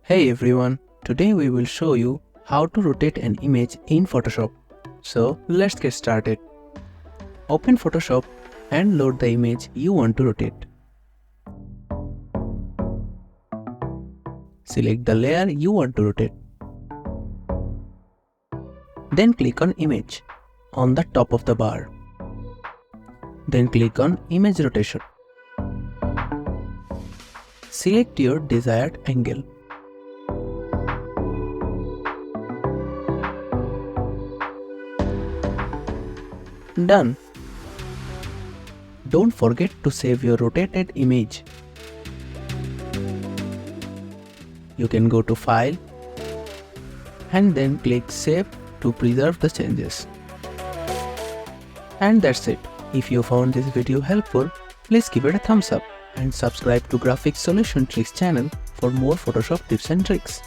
Hey everyone, today we will show you how to rotate an image in Photoshop. So let's get started. Open Photoshop and load the image you want to rotate. Select the layer you want to rotate. Then click on Image on the top of the bar. Then click on Image Rotation. Select your desired angle. Done. Don't forget to save your rotated image. You can go to File and then click Save to preserve the changes. And that's it. If you found this video helpful, please give it a thumbs up and subscribe to Graphics Solution Tricks channel for more Photoshop tips and tricks.